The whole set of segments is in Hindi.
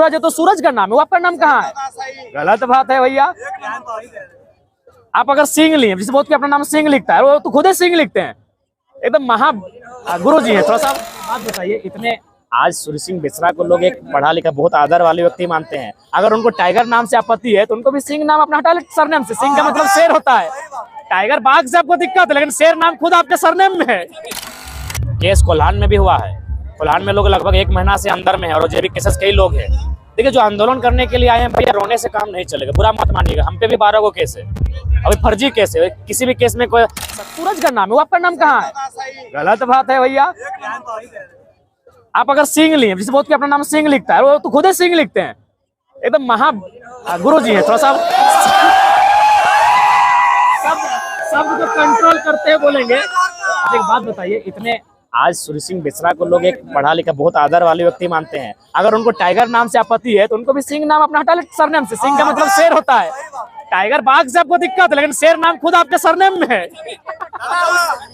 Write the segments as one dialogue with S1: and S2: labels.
S1: सूरज है तो सूरज का नाम है, वो आपका नाम कहाँ है? गलत बात है भैया। आप अगर सिंह लिए, जिसे बोलते अपना नाम सिंह लिखता है, वो तो खुद ही सिंह लिखते हैं, एकदम महा गुरु जी है। थोड़ा सा बात बताइए, इतने आज सूर्य सिंह बेसरा को लोग एक पढ़ा लिखा बहुत आदर वाले व्यक्ति मानते हैं, अगर उनको टाइगर नाम से आपत्ति है तो उनको भी सिंह नाम अपना हटा ले सरनेम से। सिंह का मतलब शेर होता है, टाइगर बाघ से आपको दिक्कत है, लेकिन शेर नाम खुद आपके सरनेम में है। केस कोल्हान में भी हुआ है, कोल्हान में लोग लगभग 1 महीना से अंदर में है और जेबी केसेस कई लोग हैं। देखिए जो आंदोलन करने के लिए आए हैं भैया, रोने से काम नहीं चलेगा, बुरा मत मानिएगा। हम पे भी 12 गो केस है, अभी फर्जी केस है, किसी भी केस में कोई सूरज का नाम है, वो आपका नाम कहाँ है? गलत बात है भैया। आप अगर सिंह लिए, जिसे बोलते अपना नाम सिंह लिखता है, वो तो खुद ही सिंह लिखते हैं, एकदम महा गुरु जी है। थोड़ा सा सब को कंट्रोल करते हैं बोलेंगे। एक बात बताइए, इतने आज सूर्य सिंह बेसरा को लोग एक पढ़ा लिखा बहुत आदर वाले व्यक्ति मानते हैं, अगर उनको टाइगर नाम से आपत्ति है तो उनको भी सिंह नाम अपना हटा ले सरनेम से। सिंह का मतलब शेर होता है, टाइगर बाघ से आपको दिक्कत है, लेकिन शेर नाम खुद आपके सरनेम में है।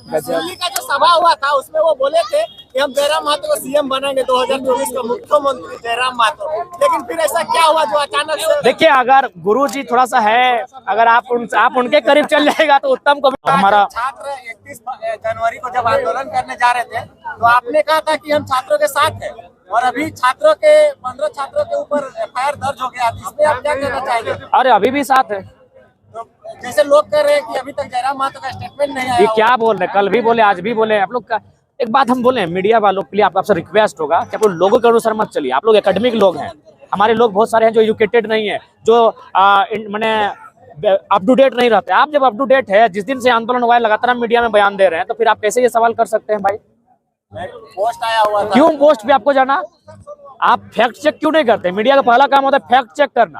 S2: दिल्ली का जो सभा हुआ था उसमें वो बोले थे कि हम जयराम महतो को सीएम बनाएंगे 2024 का मुख्यमंत्री जयराम महतो, लेकिन फिर ऐसा क्या हुआ जो अचानक से?
S1: देखिए अगर गुरु जी थोड़ा सा है, अगर आप उनके करीब चल जाएगा तो उत्तम को हमारा
S2: छात्र 31 जनवरी को जब आंदोलन करने जा रहे थे तो आपने कहा था कि हम छात्रों के साथ हैं, और अभी छात्रों के 15 छात्रों के ऊपर एफआईआर दर्ज हो गया, इसमें आप क्या कहना चाहेंगे?
S1: अरे अभी भी साथ है,
S2: तो जैसे लोग कह रहे हैं कि अभी तक जयराम महतो का स्टेटमेंट नहीं आया।
S1: ये क्या बोल रहे हैं, कल भी बोले आज भी बोले। आप लोग का एक बात हम बोले, मीडिया वालों के लिए आपसे रिक्वेस्ट होगा कि आप लोग लोगों के अनुसार मत चलिए। आप लोग एकेडमिक लोग हैं, हमारे लोग बहुत सारे हैं जो एजुकेटेड नहीं है, जो मैंने अप टू डेट नहीं रहते। आप जब अप टू डेट है, जिस दिन से आंदोलन हुआ है लगातार हम मीडिया में बयान दे रहे हैं, तो फिर आप कैसे ये सवाल कर सकते हैं भाई?
S2: पोस्ट आया हुआ था,
S1: क्यों पोस्ट पे आपको जाना? आप फैक्ट चेक क्यों नहीं करते? मीडिया का पहला काम होता है फैक्ट चेक करना।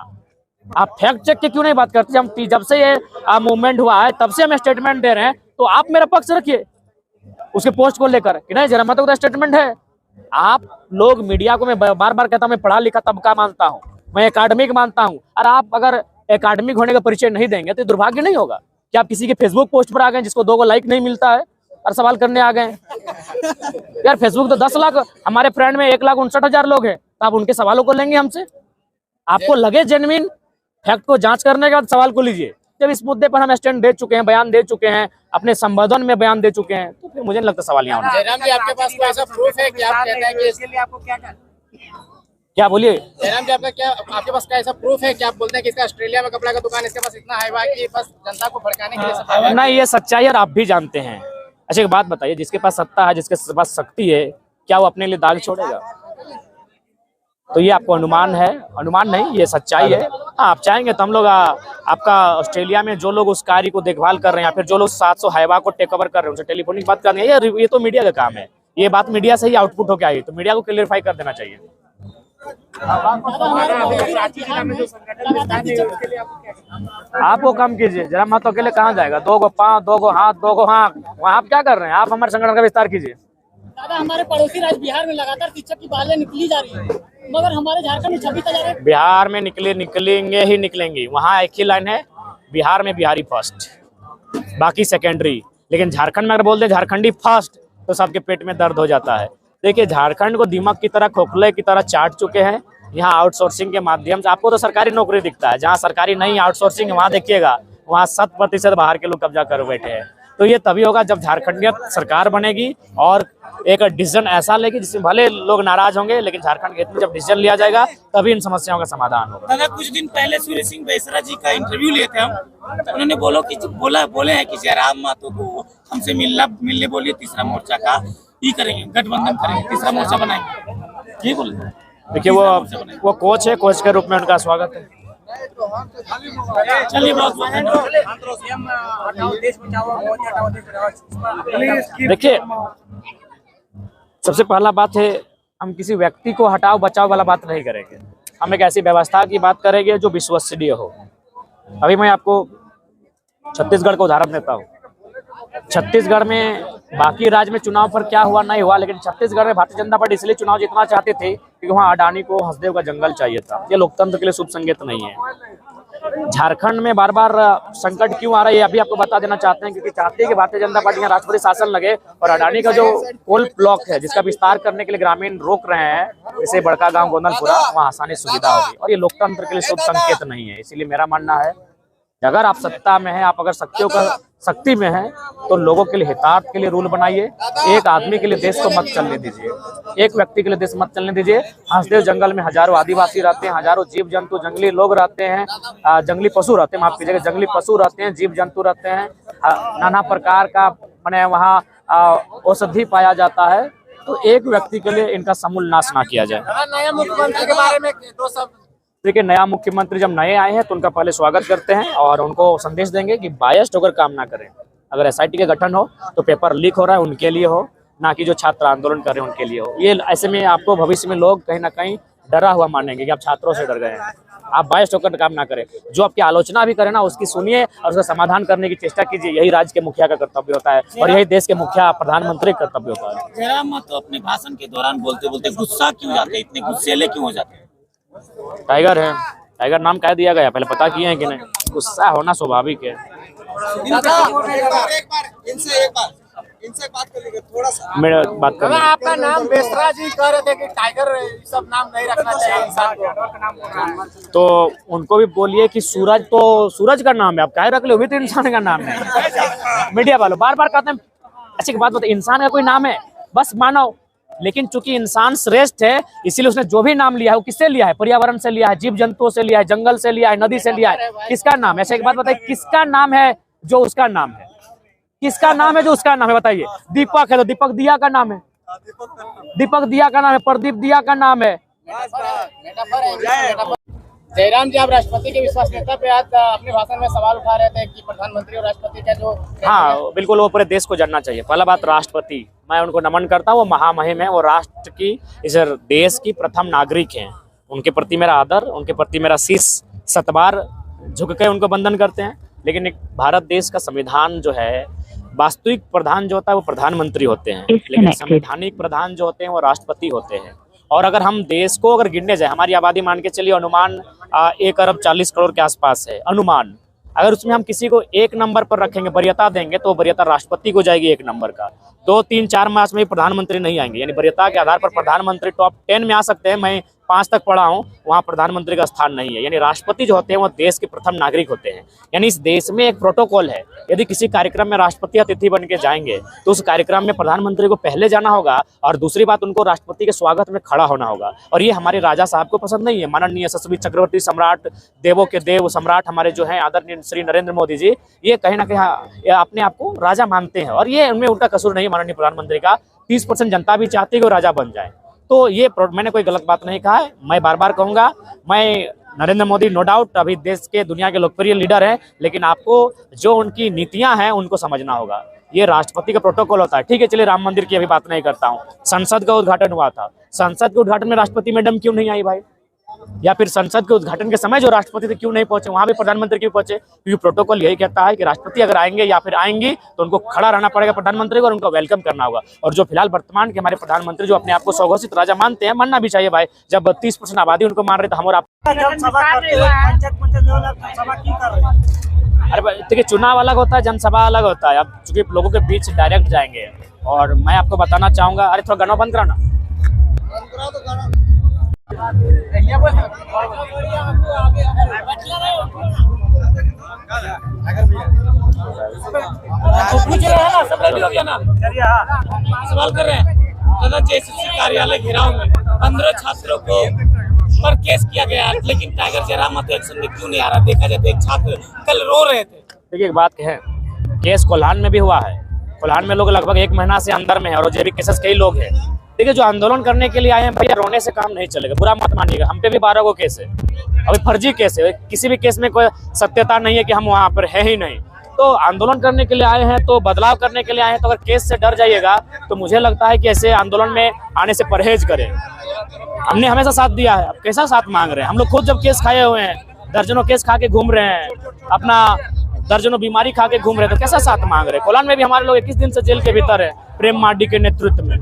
S1: आप फैक्ट चेक की क्यों नहीं बात करते? हम जब से ये मूवमेंट हुआ है तब से हम स्टेटमेंट दे रहे हैं, तो आप मेरा पक्ष रखिए उसके पोस्ट को लेकर कि नहीं जयराम महतो का स्टेटमेंट है। आप लोग मीडिया को मैं बार बार कहता हूँ, मैं पढ़ा लिखा तबका मानता हूँ, मैं एकेडमिक मानता हूँ, और आप अगर एकेडमिक होने का परिचय नहीं देंगे तो दुर्भाग्य नहीं होगा कि आप किसी के फेसबुक पोस्ट पर आ गए जिसको 2 लाइक नहीं मिलता है और सवाल करने आ गए। यार फेसबुक तो 10 लाख, हमारे फ्रेंड में 1,59,000 लोग हैं, तो आप उनके सवालों को लेंगे हमसे? आपको लगे जेन्युइन, फैक्ट को जांच करने के बाद सवाल को लीजिए। जब इस मुद्दे पर हम स्टैंड दे चुके हैं, बयान दे चुके हैं, अपने संबोधन में बयान दे चुके हैं, तो फिर मुझे नहीं लगता सवाल यहाँ होना।
S2: जयराम जी आपके पास कोई ऐसा प्रूफ है कि आप कहते हैं कि इसके लिए आपको
S1: क्या बोलिए?
S2: जयराम जी आपके पास क्या ऐसा प्रूफ है कि आप बोलते हैं कि इसका ऑस्ट्रेलिया में कपड़ा का दुकान इसके पास इतना हाईवा कि बस जनता को भड़काने के लिए?
S1: नहीं, ये सच्चाई है और आप भी जानते हैं। अच्छा एक बात बताइए, जिसके पास सत्ता है, जिसके पास शक्ति है, क्या वो अपने लिए दाग छोड़ेगा? तो ये आपको अनुमान है, अनुमान नहीं, ये सच्चाई है। हाँ आप चाहेंगे तो हम लोग आपका ऑस्ट्रेलिया में जो लोग उस कार्य को देखभाल कर रहे हैं, या फिर जो लोग 700 हाईवा को टेक ओवर कर रहे हैं, उनसे टेलीफोनिक बात कर रहे हैं, ये तो मीडिया का काम है। ये बात मीडिया से ही आउटपुट होकर आई, तो मीडिया को क्लियरफाई कर देना चाहिए। आप वो काम कीजिए, जयराम महतो अकेले कहाँ जाएगा? 2 गो पाँव, 2 गो हाथ, 2 गो आँख, वहाँ आप क्या कर रहे हैं? आप हमारे संगठन का विस्तार कीजिए।
S3: दादा हमारे पड़ोसी राज्य बिहार में लगातार शिक्षक की बहालियां निकली जा रही है, मगर हमारे झारखंड में 26,000।
S1: बिहार में निकलेंगे ही निकलेंगी, वहाँ एक ही लाइन है, बिहार में बिहारी फर्स्ट, बाकी सेकेंडरी। लेकिन झारखंड में अगर बोल दे झारखंडी फर्स्ट तो सबके पेट में दर्द हो जाता है। देखिए झारखंड को दीमक की तरह, खोखले की तरह चाट चुके हैं। यहाँ आउटसोर्सिंग के माध्यम से आपको तो सरकारी नौकरी दिखता है, जहाँ सरकारी नहीं आउटसोर्सिंग, वहाँ देखिएगा वहाँ 100% बाहर के लोग कब्जा कर बैठे हैं। तो ये तभी होगा जब झारखंडियत सरकार बनेगी और एक डिसीजन ऐसा लेगी जिसमें भले लोग नाराज होंगे, लेकिन झारखंड के हित में जब डिसीजन लिया जाएगा तभी इन समस्याओं का समाधान होगा।
S4: दादा कुछ दिन पहले सूर्य सिंह बेसरा जी का इंटरव्यू लिए थे हम, तो उन्होंने बोले हैं कि जयराम महतो को हमसे मिलने बोलिए, तीसरा मोर्चा का ही करेंगे, गठबंधन करेंगे, तीसरा मोर्चा बनाएंगे, ये बोले। देखिए
S1: वो कोच है, कोच के रूप में उनका स्वागत है।
S4: चलिए
S1: देखिए सबसे पहला बात है, हम किसी व्यक्ति को हटाओ बचाओ वाला बात नहीं करेंगे, हम एक ऐसी व्यवस्था की बात करेंगे जो विश्वसनीय हो। अभी मैं आपको छत्तीसगढ़ का उदाहरण देता हूँ। छत्तीसगढ़ में बाकी राज्य में चुनाव पर क्या हुआ नहीं हुआ, लेकिन छत्तीसगढ़ में भारतीय जनता पार्टी इसलिए चुनाव जीतना चाहते थे क्योंकि वहाँ अडानी को हंसदेव का जंगल चाहिए था। ये लोकतंत्र के लिए शुभ संकेत नहीं है। झारखंड में बार बार संकट क्यों आ रहा है ये अभी आपको बता देना चाहते हैं, क्योंकि चाहते हैं कि भारतीय जनता पार्टी यहाँ राष्ट्रपति शासन लगे और अडानी का जो कोल ब्लॉक है जिसका विस्तार करने के लिए ग्रामीण रोक रहे हैं, जैसे बड़का गांव गोंदलपुरा, वहाँ आसानी सुविधा होगी और ये लोकतंत्र के लिए शुभ संकेत नहीं है। इसीलिए मेरा मानना है अगर आप सत्ता में हैं, आप अगर शक्ति में हैं तो लोगों के लिए हितार्थ के लिए रूल बनाइए। एक आदमी के लिए देश को मत चलने दीजिए, एक व्यक्ति के लिए देश मत चलने दीजिए। हंसदेव जंगल में हजारों आदिवासी रहते हैं, हजारों जीव जंतु जंगली लोग रहते हैं, जंगली पशु रहते हैं, माफ कीजिएगा, जंगली पशु रहते हैं, जीव जंतु रहते हैं, नाना प्रकार का माने वहाँ औषधि पाया जाता है। तो एक व्यक्ति के लिए इनका समूल नाश ना किया जाए।
S2: नया मुख्यमंत्री के बारे में दो शब्द।
S1: देखिए, नया मुख्यमंत्री जब नए आए हैं तो उनका पहले स्वागत करते हैं और उनको संदेश देंगे कि बायस्ड होकर काम ना करें। अगर एसआईटी का गठन हो तो पेपर लीक हो रहा है उनके लिए हो, ना कि जो छात्र आंदोलन कर रहे हैं उनके लिए हो। ये ऐसे में आपको भविष्य में लोग कहीं ना कहीं डरा हुआ मानेंगे कि आप छात्रों से डर गए हैं। आप बायस्ड होकर काम ना करें, जो आपकी आलोचना भी करें ना उसकी सुनिए और उसका समाधान करने की चेष्टा कीजिए। यही राज्य के मुखिया का कर्तव्य होता है और यही देश के मुखिया प्रधानमंत्री का कर्तव्य होता है।
S4: जयराम महतो अपने भाषण के दौरान बोलते बोलते गुस्सा क्यों जाते, इतने गुस्सेले क्यों हो जाते?
S1: टाइगर है, टाइगर नाम कह दिया गया, पहले पता किए हैं कि नहीं? गुस्सा होना स्वाभाविक है।
S2: इनसे बात कर लीजिए थोड़ा सा।
S1: मेरा बात कर
S2: आपका नाम बेसरा जी कह रहे थे कि टाइगर सब नाम नहीं रखना चाहिए इंसान को,
S1: तो उनको भी बोलिए कि सूरज तो सूरज का नाम है, आप क्या रख लो, भी तो इंसान का नाम है। मीडिया वालों बार बार कहते हैं अच्छी बात बताइए, इंसान का कोई नाम है बस मानव, लेकिन चूंकि इंसान श्रेष्ठ है इसीलिए उसने जो भी नाम लिया है वो किससे लिया है? पर्यावरण से लिया है, जीव जंतुओं से लिया है, जंगल से लिया है, नदी से लिया है। किसका नाम है? ऐसा एक बात बताइए, किसका नाम है जो उसका नाम है? किसका नाम है जो उसका नाम है? बताइए। दीपक है तो दीपक दिया का नाम है, दीपक दिया का नाम है, प्रदीप दिया का नाम है।
S3: जयराम जी, आप राष्ट्रपति के विश्वसनीयता पे आज अपने भाषण में सवाल उठा रहे थे कि प्रधानमंत्री और राष्ट्रपति का जो,
S1: हाँ बिल्कुल, वो पूरे देश को जानना चाहिए। पहला बात, राष्ट्रपति मैं उनको नमन करता हूँ, वो महामहिम है, वो राष्ट्र की, इस देश की प्रथम नागरिक हैं। उनके प्रति मेरा आदर, उनके प्रति मेरा शीश सतबार झुक के उनको वंदन करते हैं। लेकिन एक भारत देश का संविधान जो है, वास्तविक प्रधान जो होता है वो प्रधानमंत्री होते हैं, लेकिन संवैधानिक प्रधान जो होते हैं वो राष्ट्रपति होते हैं। और अगर हम देश को अगर गिनने जाए, हमारी आबादी मान के चलिए अनुमान 1 अरब 40 करोड़ के आसपास है अनुमान। अगर उसमें हम किसी को 1 नंबर पर रखेंगे, वरीयता देंगे, तो वरीयता राष्ट्रपति को जाएगी 1 नंबर का। 2-3-4 मास में प्रधानमंत्री नहीं आएंगे, यानी वरीयता के आधार पर प्रधानमंत्री टॉप 10 में आ सकते हैं। मैं 5 तक पढ़ा हूँ, वहाँ प्रधानमंत्री का स्थान नहीं है। यानी राष्ट्रपति जो होते हैं वो देश के प्रथम नागरिक होते हैं। यानी इस देश में एक प्रोटोकॉल है, यदि किसी कार्यक्रम में राष्ट्रपति अतिथि बन के जाएंगे तो उस कार्यक्रम में प्रधानमंत्री को पहले जाना होगा और दूसरी बात उनको राष्ट्रपति के स्वागत में खड़ा होना होगा। और ये हमारे राजा साहब को पसंद नहीं है। माननीय यशस्वी चक्रवर्ती सम्राट, देवों के देव सम्राट हमारे जो हैं आदरणीय श्री नरेंद्र मोदी जी, ये कहीं ना कहीं अपने आप को राजा मानते हैं और ये उनमें उनका कसूर नहीं। माननीय प्रधानमंत्री का 30% जनता भी चाहती है कि वो राजा बन जाए। तो ये मैंने कोई गलत बात नहीं कहा है। मैं बार बार कहूंगा, मैं नरेंद्र मोदी नो डाउट अभी देश के दुनिया के लोकप्रिय लीडर हैं, लेकिन आपको जो उनकी नीतियां हैं उनको समझना होगा। ये राष्ट्रपति का प्रोटोकॉल होता है। ठीक है, चलिए राम मंदिर की अभी बात नहीं करता हूँ। संसद का उद्घाटन हुआ था, संसद के उद्घाटन में राष्ट्रपति मैडम क्यों नहीं आई भाई? या फिर संसद के उद्घाटन के समय जो राष्ट्रपति थे क्यों नहीं पहुंचे? वहां भी प्रधानमंत्री क्यों पहुंचे? क्योंकि प्रोटोकॉल यही कहता है कि राष्ट्रपति अगर आएंगे या फिर आएंगी तो उनको खड़ा रहना पड़ेगा प्रधानमंत्री को और उनको वेलकम करना होगा। और जो फिलहाल वर्तमान के हमारे प्रधानमंत्री जो अपने आप को स्वघोषित राजा मानते हैं, मानना भी चाहिए भाई। जब 30% आबादी उनको मान रहे तो हम और आप, अरे देखिए, चुनाव अलग होता है, जनसभा अलग होता है। अब चूंकि लोगों के बीच डायरेक्ट जाएंगे और मैं आपको बताना चाहूंगा, अरे थोड़ा गाना बंद कराना।
S4: सवाल कर रहे हैं दादा, जेएसएससी कार्यालय घेराव में 15 छात्रों को पर केस किया गया, लेकिन टाइगर जयराम महतो एक्शन में क्यों नहीं आ रहा? देखा जाए तो एक छात्र कल रो रहे थे।
S1: देखिए, एक बात है, केस कोल्हान में भी हुआ है। कोल्हान में लोग लगभग 1 महीना से अंदर में है और जेबी केसेस कई लोग हैं। देखिए, जो आंदोलन करने के लिए आए हैं भैया, रोने से काम नहीं चलेगा, बुरा मत मानिएगा। हम पे भी 12 गो केस है, अभी फर्जी केस है, किसी भी केस में कोई सत्यता नहीं है कि हम वहाँ पर है ही नहीं। तो आंदोलन करने के लिए आए हैं, तो बदलाव करने के लिए आए हैं, तो अगर केस से डर जाइएगा तो मुझे लगता है कि ऐसे आंदोलन में आने से परहेज करें। हमने हमेशा साथ दिया है, अब कैसा साथ मांग रहे हैं? हम लोग खुद जब केस खाए हुए हैं, दर्जनों केस खा के घूम रहे हैं, अपना दर्जनों बीमारी खा के घूम रहे हैं, तो कैसा साथ मांग रहे हैं? कोल्हान में भी हमारे लोग 21 दिन से जेल के भीतर है, प्रेम मार्डी के नेतृत्व में।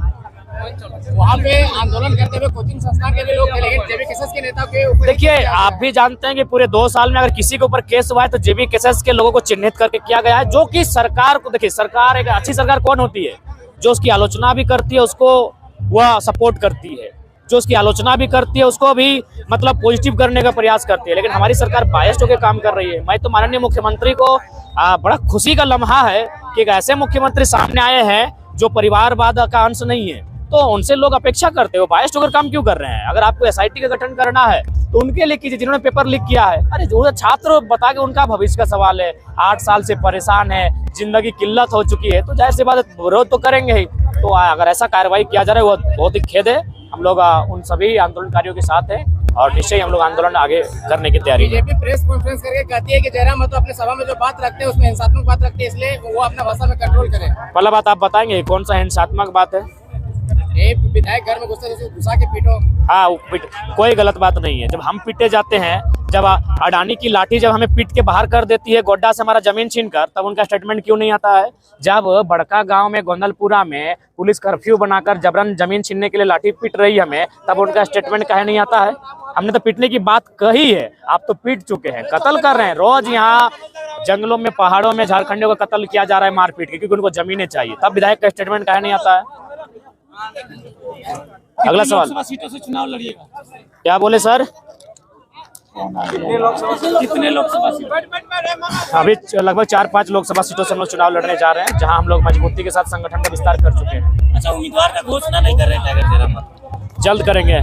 S3: वहाँ पे आंदोलन करते हुए कोचिंग संस्थान के भी लोग थे, लेकिन जेबी केसेस के नेता के ऊपर
S1: देखिए, आप भी जानते हैं कि पूरे 2 साल में अगर किसी के ऊपर केस हुआ है तो जेबी केसेस के लोगों को चिन्हित करके किया गया है, जो कि सरकार को, देखिए सरकार, एक अच्छी सरकार कौन होती है? जो उसकी आलोचना भी करती है उसको वह सपोर्ट करती है, जो उसकी आलोचना भी करती है उसको भी मतलब पॉजिटिव करने का प्रयास करती है। लेकिन हमारी सरकार बायस्ड होकर काम कर रही है। मैं तो माननीय मुख्यमंत्री को बड़ा खुशी का लम्हा है कि एक ऐसे मुख्यमंत्री सामने आए हैं जो परिवारवाद का अंश नहीं है, तो उनसे लोग अपेक्षा करते हो। बायस्ड होकर काम क्यों कर रहे हैं? अगर आपको एसआईटी का गठन करना है तो उनके लिए कीजिए जिन्होंने पेपर लीक किया है। अरे जो छात्र बता के उनका भविष्य का सवाल है, 8 साल से परेशान है, जिंदगी किल्लत हो चुकी है, तो जाहिर सी बात है विरोध तो करेंगे ही। तो अगर ऐसा कार्रवाई किया जा रहा है वो बहुत ही खेद है। हम लोग उन सभी आंदोलनकारियों के साथ हैं और निश्चय हम लोग आंदोलन आगे करने की तैयारी है।
S3: बीजेपी प्रेस कॉन्फ्रेंस करके कहती है कि जयराम महतो अपने सभा में जो बात रखते हैं उसमें हिंसात्मक बात रखते हैं, इसलिए वो अपना भाषा में कंट्रोल करें।
S1: पहला बात आप बताएंगे कौन सा हिंसात्मक बात है?
S3: एक विधायक घर में घुसा के पीटो।
S1: हाँ, कोई गलत बात नहीं है। जब हम पीटे जाते हैं, जब अडानी की लाठी जब हमें पीट के बाहर कर देती है गोड्डा से हमारा जमीन छीनकर, तब उनका स्टेटमेंट क्यों नहीं आता है? जब बड़का गांव में गोंदलपुरा में पुलिस कर्फ्यू बनाकर जबरन जमीन छीनने के लिए लाठी पीट रही है हमें, तब उनका स्टेटमेंट काहे नहीं आता है? हमने तो पीटने की बात कही है, आप तो पीट चुके हैं, कत्ल कर रहे हैं। रोज यहाँ जंगलों में, पहाड़ों में झारखंडियों का कत्ल किया जा रहा है मार पीट के, क्योंकि उनको जमीनें चाहिए। तब विधायक का स्टेटमेंट काहे नहीं आता है? अगला सवाल,
S4: लोकसभा सीटों से चुनाव लड़िएगा?
S1: क्या बोले सर?
S4: कितने लोकसभा सीट?
S1: अभी लगभग 4-5 लोकसभा सीटों से हम लोग चुनाव लड़ने जा रहे हैं, जहां हम लोग मजबूती के साथ संगठन का विस्तार कर चुके हैं।
S4: अच्छा, उम्मीदवार का घोषणा नहीं कर रहे थे?
S1: जल्द करेंगे।